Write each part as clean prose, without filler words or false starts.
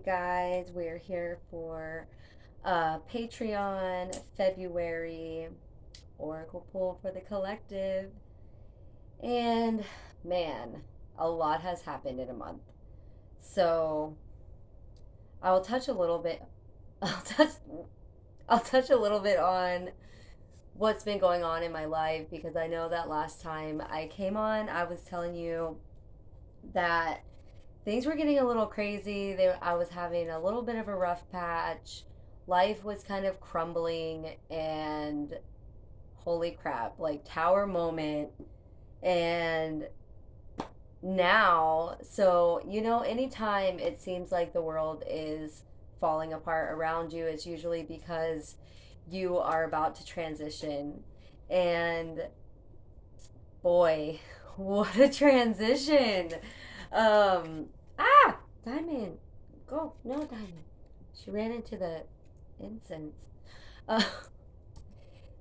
right, guys, we're here for Patreon February Oracle Pool for the Collective. And man, a lot has happened in a month. So I will touch a little bit. I'll touch. I'll touch a little bit on what's been going on in my life because I know that last time I came on, I was telling you that things were getting a little crazy. I was having a little bit of a rough patch. Life was kind of crumbling, and holy crap, like tower moment. And now, so, anytime it seems like the world is falling apart around you, it's usually because you are about to transition. And boy, what a transition! Um, Diamond, go. No, Diamond. She ran into the incense. Uh,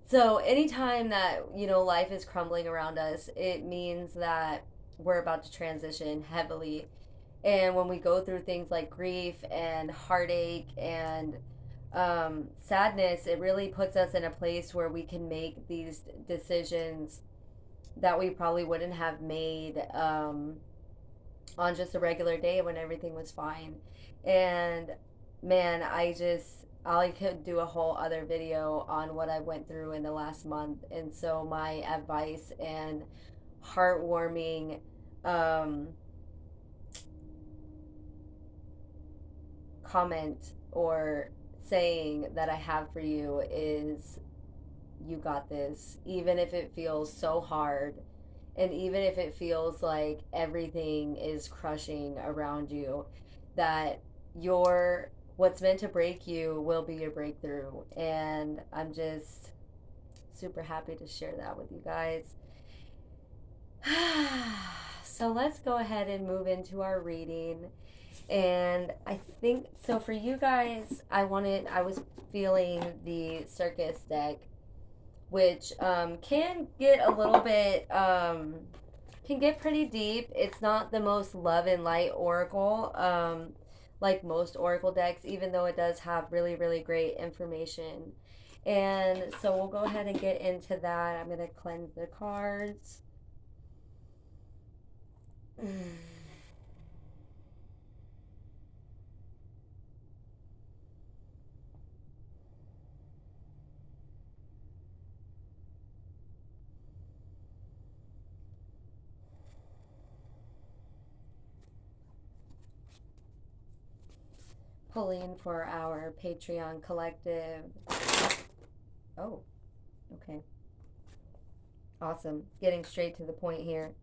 so anytime that, life is crumbling around us, it means that we're about to transition heavily. And when we go through things like grief and heartache and sadness, it really puts us in a place where we can make these decisions that we probably wouldn't have made on just a regular day when everything was fine. And man, I could do a whole other video on what I went through in the last month. And so my advice and heartwarming um, comment or saying that I have for you is you got this, even if it feels so hard. And even if it feels like everything is crushing around you, that your what's meant to break you will be your breakthrough. And I'm just super happy to share that with you guys. So let's go ahead and move into our reading. And I think so for you guys, I was feeling the circus deck, which can get a little bit can get pretty deep. It's not the most love and light oracle, like most oracle decks, even though it does have really, really great information. And so we'll go ahead and get into that. I'm going to cleanse the cards. Pulling for our Patreon collective. Oh, okay. Awesome. Getting straight to the point here.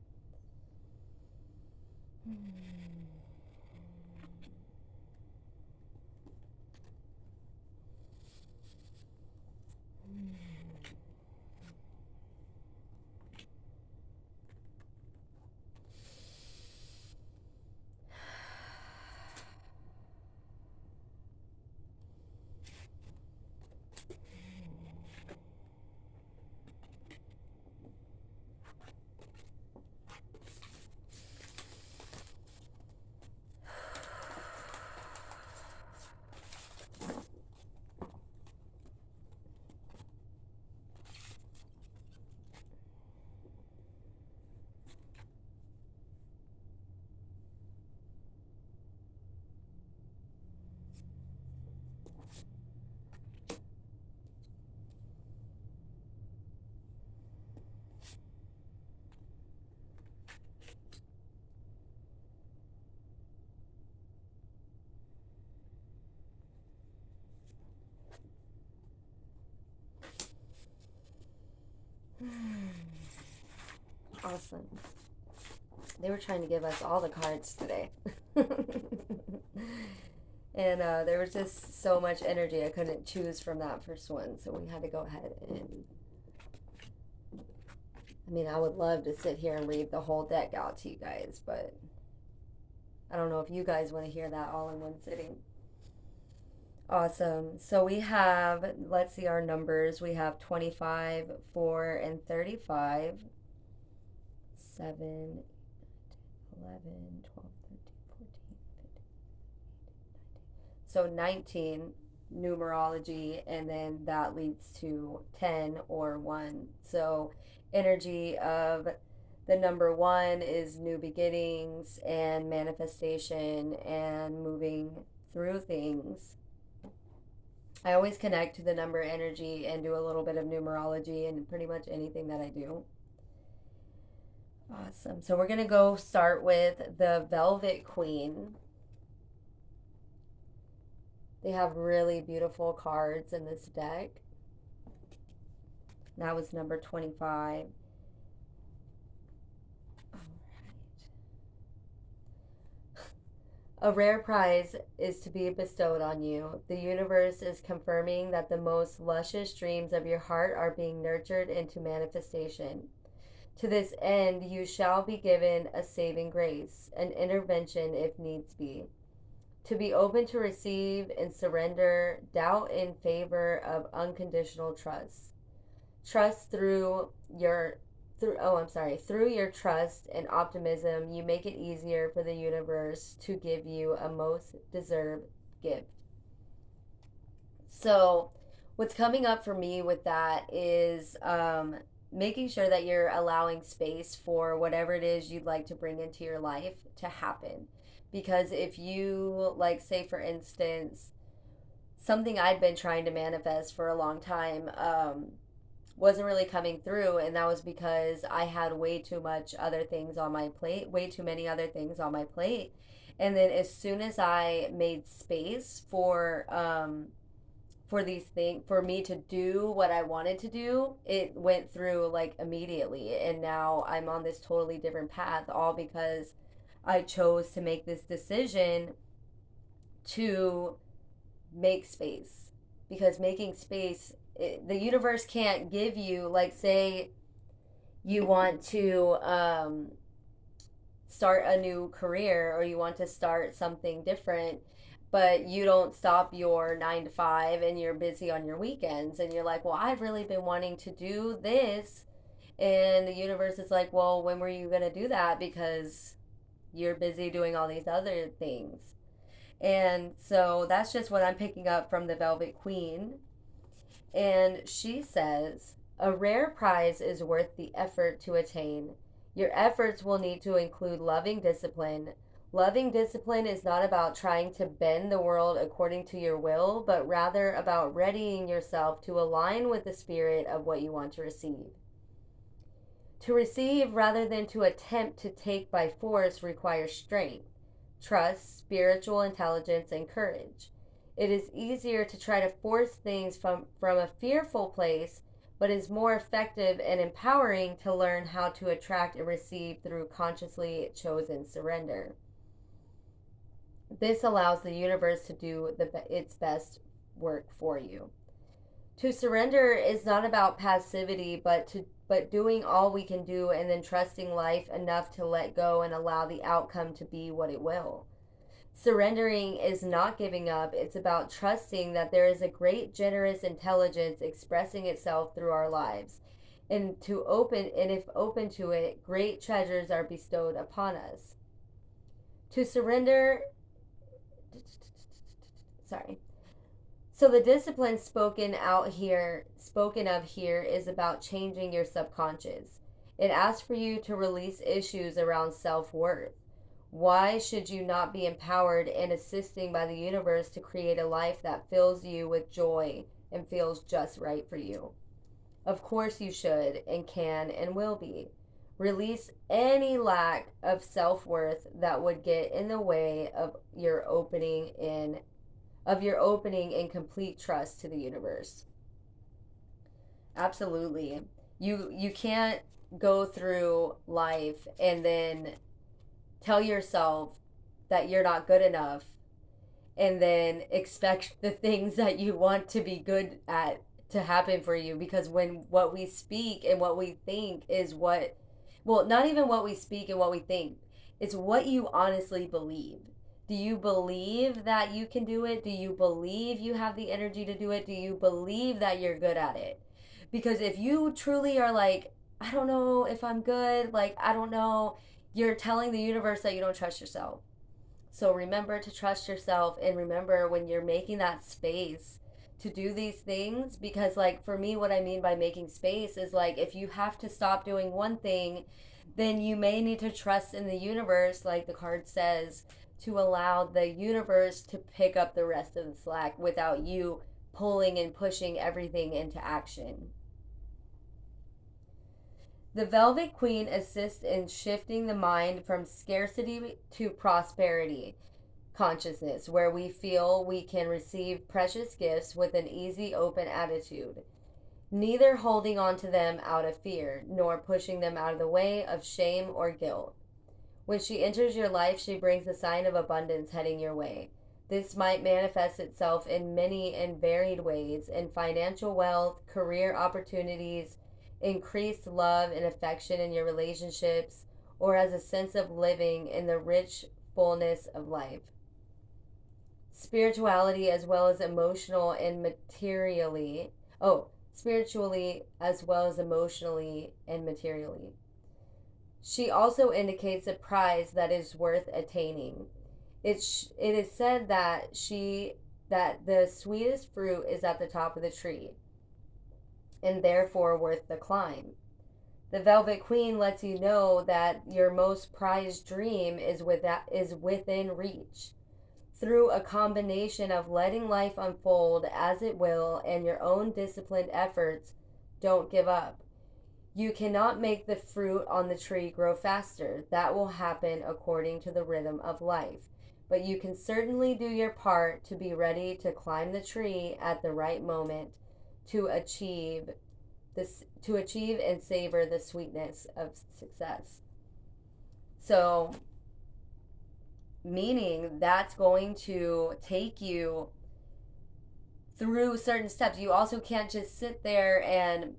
Awesome. They were trying to give us all the cards today. And there was just so much energy. I couldn't choose from that first one. So we had to go ahead and. I mean, I would love to sit here and read the whole deck out to you guys, but I don't know if you guys want to hear that all in one sitting. Awesome. So we have, let's see our numbers. We have 25, 4, and 35. 7, 11, 12, 13, 14, 15, So 19 numerology, and then that leads to 10 or 1. So energy of the number 1 is new beginnings and manifestation and moving through things. I always connect to the number energy and do a little bit of numerology in pretty much anything that I do. Awesome. So we're going to go start with the Velvet Queen. They have really beautiful cards in this deck. That was number 25. All right. A rare prize is to be bestowed on you. The universe is confirming that the most luscious dreams of your heart are being nurtured into manifestation. To this end, you shall be given a saving grace, an intervention if needs be. To be open to receive and surrender doubt in favor of unconditional trust. Trust through your through your trust and optimism, you make it easier for the universe to give you a most deserved gift. So, what's coming up for me with that is making sure that you're allowing space for whatever it is you'd like to bring into your life to happen. Because if you, like, say, for instance, something I'd been trying to manifest for a long time wasn't really coming through, and that was because I had way too much other things on my plate, way too many other things on my plate. And then as soon as I made space for these things, for me to do what I wanted to do, it went through like immediately. And now I'm on this totally different path, all because I chose to make this decision to make space. Because making space, the universe can't give you, like, say you want to start a new career or you want to start something different, but you don't stop your 9 to 5 and you're busy on your weekends, and you're like, well, I've really been wanting to do this. And the universe is like, well, when were you going to do that? Because you're busy doing all these other things. And so that's just what I'm picking up from the Velvet Queen. And she says, a rare prize is worth the effort to attain. Your efforts will need to include loving discipline. Loving discipline is not about trying to bend the world according to your will, but rather about readying yourself to align with the spirit of what you want to receive. To receive rather than to attempt to take by force requires strength, trust, spiritual intelligence, and courage. It is easier to try to force things from a fearful place, but is more effective and empowering to learn how to attract and receive through consciously chosen surrender. This allows the universe to do its best work for you. To surrender is not about passivity, but doing all we can do and then trusting life enough to let go and allow the outcome to be what it will. Surrendering is not giving up. It's about trusting that there is a great generous intelligence expressing itself through our lives. And if open to it, great treasures are bestowed upon us. To surrender sorry. So the discipline spoken of here is about changing your subconscious. It asks for you to release issues around self-worth. Why should you not be empowered and assisting by the universe to create a life that fills you with joy and feels just right for you? Of course you should and can and will be. Release any lack of self-worth that would get in the way of your opening in complete trust to the universe. Absolutely. You can't go through life and then tell yourself that you're not good enough and then expect the things that you want to be good at to happen for you, because when what we speak and what we think is what, well, not even what we speak and what we think, it's what you honestly believe. Do you believe that you can do it? Do you believe you have the energy to do it? Do you believe that you're good at it? Because if you truly are like, I don't know if I'm good, like, I don't know, you're telling the universe that you don't trust yourself. So remember to trust yourself, and remember when you're making that space to do these things, because like for me, what I mean by making space is like if you have to stop doing one thing, then you may need to trust in the universe, like the card says, to allow the universe to pick up the rest of the slack without you pulling and pushing everything into action. The Velvet Queen assists in shifting the mind from scarcity to prosperity consciousness, where we feel we can receive precious gifts with an easy, open attitude, neither holding on to them out of fear, nor pushing them out of the way of shame or guilt. When she enters your life, she brings a sign of abundance heading your way. This might manifest itself in many and varied ways in financial wealth, career opportunities, increased love and affection in your relationships, or as a sense of living in the rich fullness of life. Spirituality as well as emotional and materially. Oh, spiritually as well as emotionally and materially. She also indicates a prize that is worth attaining. It is said that the sweetest fruit is at the top of the tree and therefore worth the climb. The Velvet Queen lets you know that your most prized dream is within reach. Through a combination of letting life unfold as it will and your own disciplined efforts, don't give up. You cannot make the fruit on the tree grow faster. That will happen according to the rhythm of life. But you can certainly do your part to be ready to climb the tree at the right moment to achieve and savor the sweetness of success. So, meaning that's going to take you through certain steps. You also can't just sit there and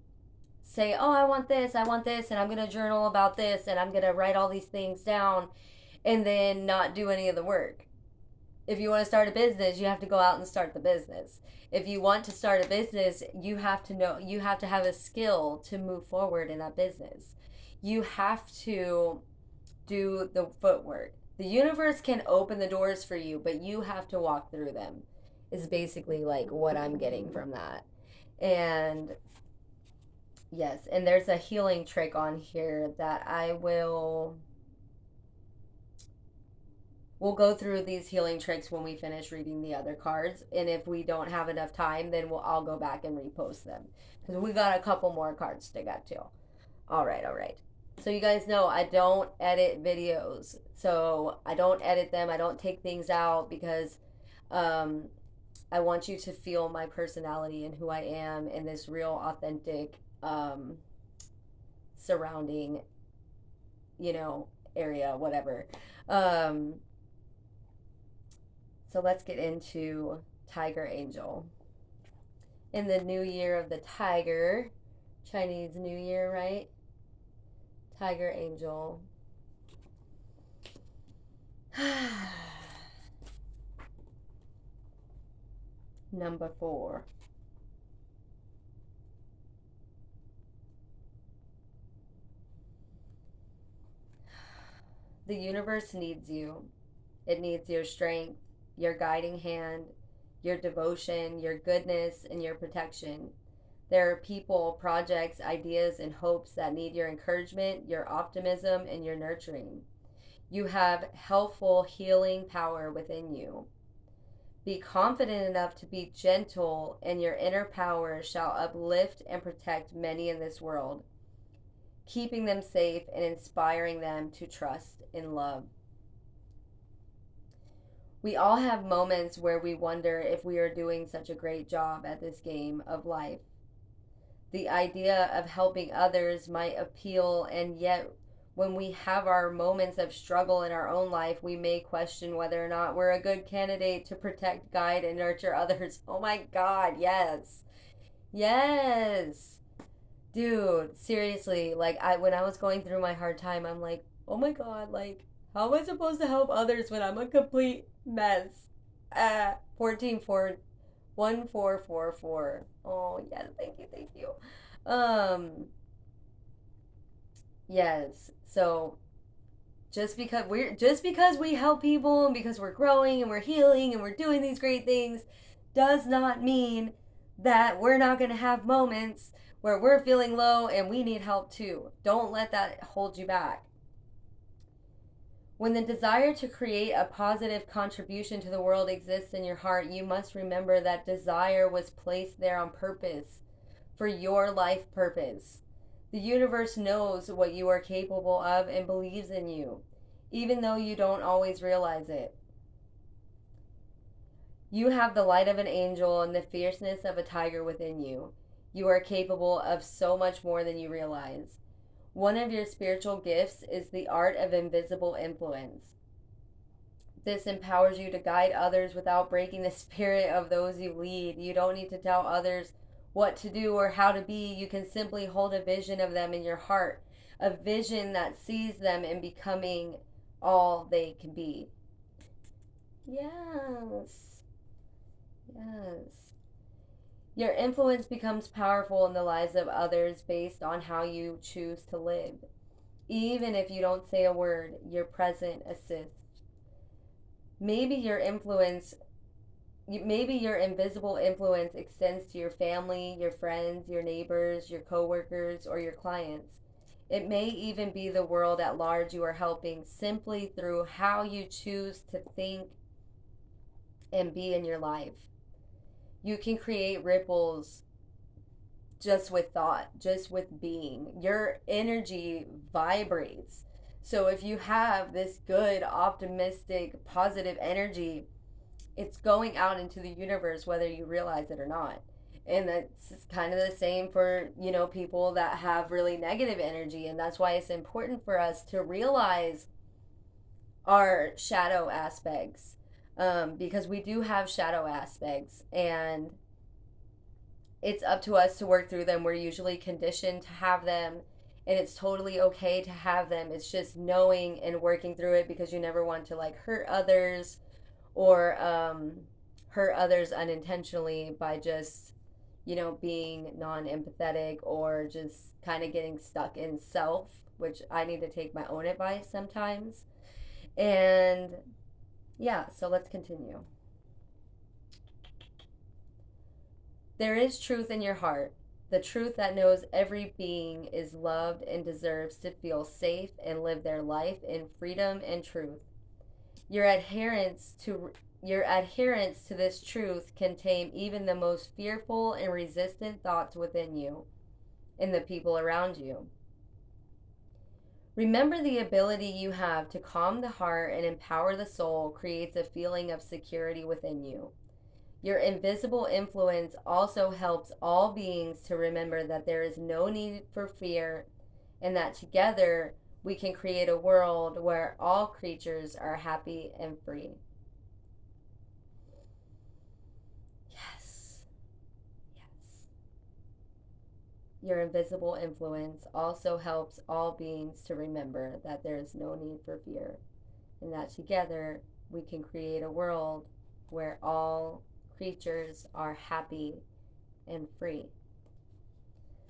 say, oh, I want this, and I'm going to journal about this, and I'm going to write all these things down, and then not do any of the work. If you want to start a business, you have to go out and start the business. If you want to start a business, you have to have a skill to move forward in that business. You have to do the footwork. The universe can open the doors for you, but you have to walk through them, is basically like what I'm getting from that. And yes, and there's a healing trick on here that we'll go through these healing tricks when we finish reading the other cards, and if we don't have enough time, then I'll go back and repost them because we got a couple more cards to get to. All right, all right. So you guys know I don't edit videos. So I don't edit them. I don't take things out because um, I want you to feel my personality and who I am in this real, authentic surrounding, area, whatever. Um, so let's get into Tiger Angel. In the new year of the tiger, Chinese New Year, right? Tiger Angel. Number 4. The universe needs you. It needs your strength, your guiding hand, your devotion, your goodness, and your protection. There are people, projects, ideas, and hopes that need your encouragement, your optimism, and your nurturing. You have helpful healing power within you. Be confident enough to be gentle, and your inner power shall uplift and protect many in this world, keeping them safe and inspiring them to trust in love. We all have moments where we wonder if we are doing such a great job at this game of life. The idea of helping others might appeal, and yet when we have our moments of struggle in our own life, we may question whether or not we're a good candidate to protect, guide, and nurture others. Oh my God, yes. Yes. Dude, seriously, like when I was going through my hard time, I'm like, oh my God, like, how am I supposed to help others when I'm a complete mess? 14 1444. Oh yes, thank you, thank you. Um, yes. So Just because we help people and because we're growing and we're healing and we're doing these great things does not mean that we're not going to have moments where we're feeling low and we need help too. Don't let that hold you back. When the desire to create a positive contribution to the world exists in your heart, you must remember that desire was placed there on purpose, for your life purpose. The universe knows what you are capable of and believes in you, even though you don't always realize it. You have the light of an angel and the fierceness of a tiger within you. You are capable of so much more than you realize. One of your spiritual gifts is the art of invisible influence. This empowers you to guide others without breaking the spirit of those you lead. You don't need to tell others what to do or how to be. You can simply hold a vision of them in your heart, a vision that sees them in becoming all they can be. Yes. Yes. Your influence becomes powerful in the lives of others based on how you choose to live. Even if you don't say a word, your presence assists. Maybe your influence, maybe your invisible influence extends to your family, your friends, your neighbors, your coworkers, or your clients. It may even be the world at large you are helping simply through how you choose to think and be in your life. You can create ripples just with thought, just with being. Your energy vibrates. So if you have this good, optimistic, positive energy, it's going out into the universe whether you realize it or not. And that's kind of the same for, people that have really negative energy. And that's why it's important for us to realize our shadow aspects, because we do have shadow aspects, and it's up to us to work through them. We're usually conditioned to have them, and it's totally okay to have them. It's just knowing and working through it, because you never want to like hurt others, or hurt others unintentionally by just being non-empathetic, or just kind of getting stuck in self, which I need to take my own advice sometimes. And yeah, so let's continue. There is truth in your heart, the truth that knows every being is loved and deserves to feel safe and live their life in freedom and truth. Your adherence to your adherence to this truth can tame even the most fearful and resistant thoughts within you and the people around you. Remember, the ability you have to calm the heart and empower the soul creates a feeling of security within you. Your invisible influence also helps all beings to remember that there is no need for fear, and that together we can create a world where all creatures are happy and free. Yes. Yes. Your invisible influence also helps all beings to remember that there is no need for fear, and that together we can create a world where all creatures are happy and free.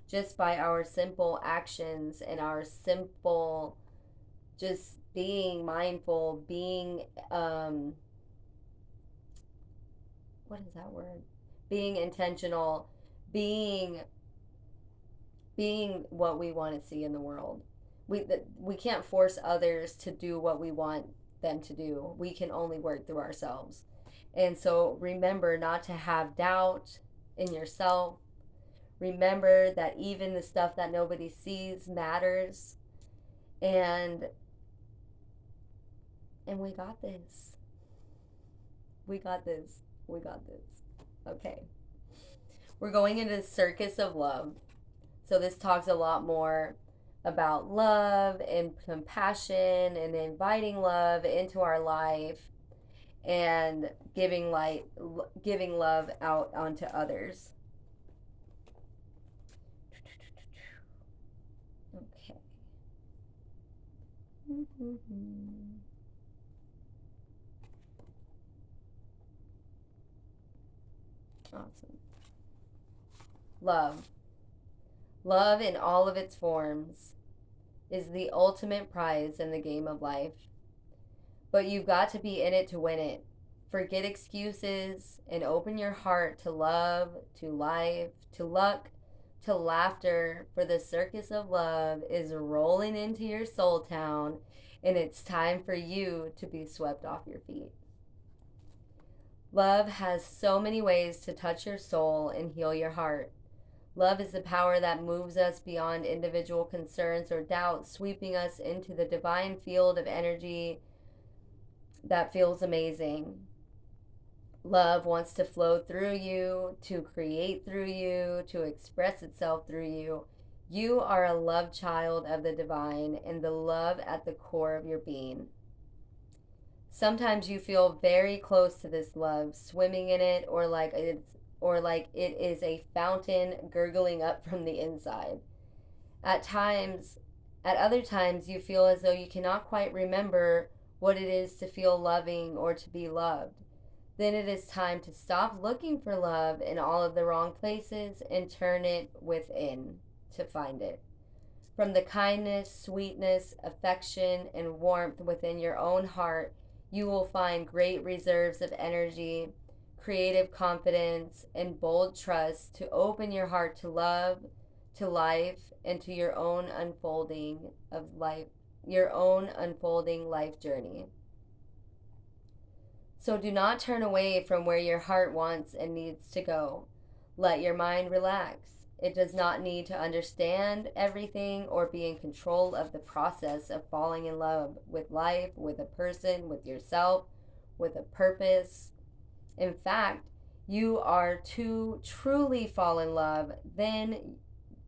Just by our simple actions and our simple just being mindful, being what is that word? Being intentional, being being what we want to see in the world. We can't force others to do what we want them to do. We can only work through ourselves. And so remember not to have doubt in yourself. Remember that even the stuff that nobody sees matters. And we got this. We got this. We got this. Okay. We're going into the circus of love. So this talks a lot more about love and compassion and inviting love into our life, and giving love out onto others. Okay. Awesome. Love. Love in all of its forms. is the ultimate prize in the game of life. But you've got to be in it to win it. Forget excuses and open your heart to love, to life, to luck, to laughter, for the circus of love is rolling into your soul town, and it's time for you to be swept off your feet. Love has so many ways to touch your soul and heal your heart. Love is the power that moves us beyond individual concerns or doubts, sweeping us into the divine field of energy that feels amazing. Love wants to flow through you, to create through you, to express itself through you. You are a love child of the divine and the love at the core of your being. Sometimes you feel very close to this love, swimming in it, or like it is a fountain gurgling up from the inside. At times, at other times, you feel as though you cannot quite remember what it is to feel loving or to be loved. Then it is time to stop looking for love in all of the wrong places and turn it within to find it. From the kindness, sweetness, affection, and warmth within your own heart, you will find great reserves of energy, creative confidence, and bold trust to open your heart to love, to life, and to your own unfolding life journey. So do not turn away from where your heart wants and needs to go. Let your mind relax. It does not need to understand everything or be in control of the process of falling in love with life, with a person, with yourself, with a purpose. In fact, you are to truly fall in love, then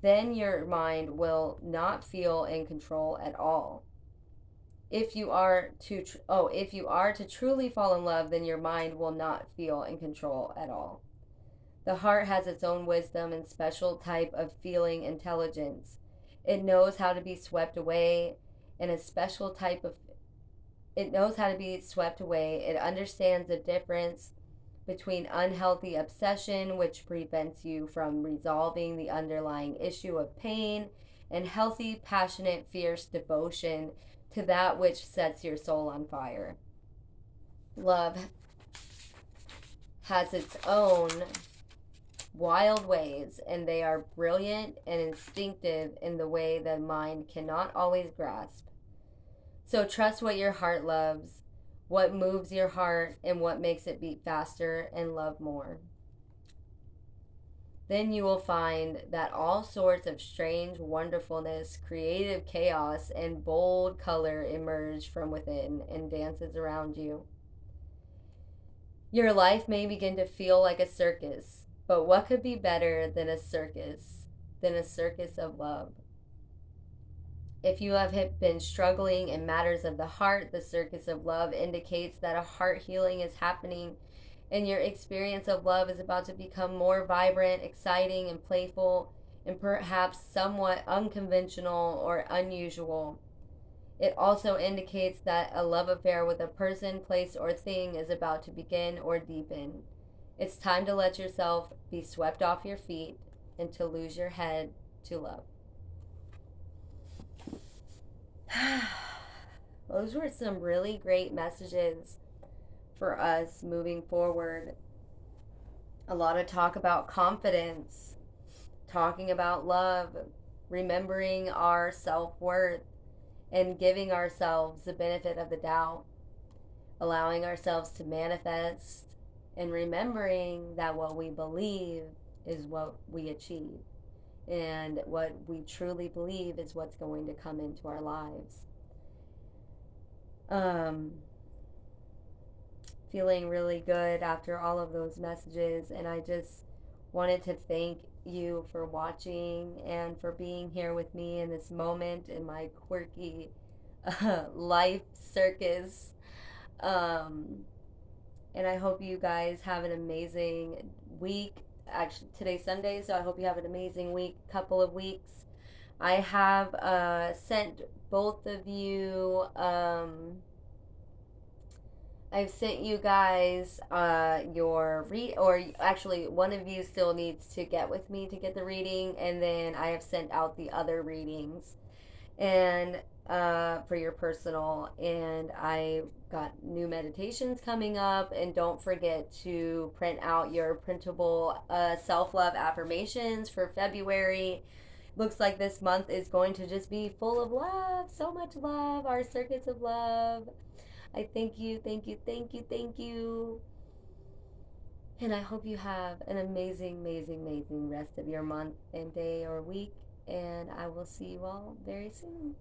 your mind will not feel in control at all. If you are to truly fall in love, then your mind will not feel in control at all. The heart has its own wisdom and special type of feeling intelligence. It knows how to be swept away in a special type of it knows how to be swept away. It understands the difference between unhealthy obsession, which prevents you from resolving the underlying issue of pain, and healthy, passionate, fierce devotion to that which sets your soul on fire. Love has its own wild ways, and they are brilliant and instinctive in the way the mind cannot always grasp. So trust what your heart loves, what moves your heart, and what makes it beat faster and love more. Then you will find that all sorts of strange wonderfulness, creative chaos, and bold color emerge from within and dances around you. Your life may begin to feel like a circus, but what could be better than a circus of love? If you have been struggling in matters of the heart, the circus of love indicates that a heart healing is happening, and your experience of love is about to become more vibrant, exciting, and playful, and perhaps somewhat unconventional or unusual. It also indicates that a love affair with a person, place, or thing is about to begin or deepen. It's time to let yourself be swept off your feet and to lose your head to love. Those were some really great messages for us moving forward. A lot of talk about confidence, talking about love, remembering our self-worth, and giving ourselves the benefit of the doubt, allowing ourselves to manifest, and remembering that what we believe is what we achieve, and what we truly believe is what's going to come into our lives. Feeling really good after all of those messages, and I just wanted to thank you for watching and for being here with me in this moment in my quirky life circus. And I hope you guys have an amazing week. Actually, today's Sunday, so I hope you have an amazing couple of weeks. I have sent both of you I've sent you guys your or actually one of you still needs to get with me to get the reading, and then I have sent out the other readings. and for your personal. And I got new meditations coming up. And don't forget to print out your printable self love affirmations for February. Looks like this month is going to just be full of love, so much love, our circuits of love. I thank you, thank you, thank you, thank you. And I hope you have an amazing, amazing, amazing rest of your month and day or week. And I will see you all very soon.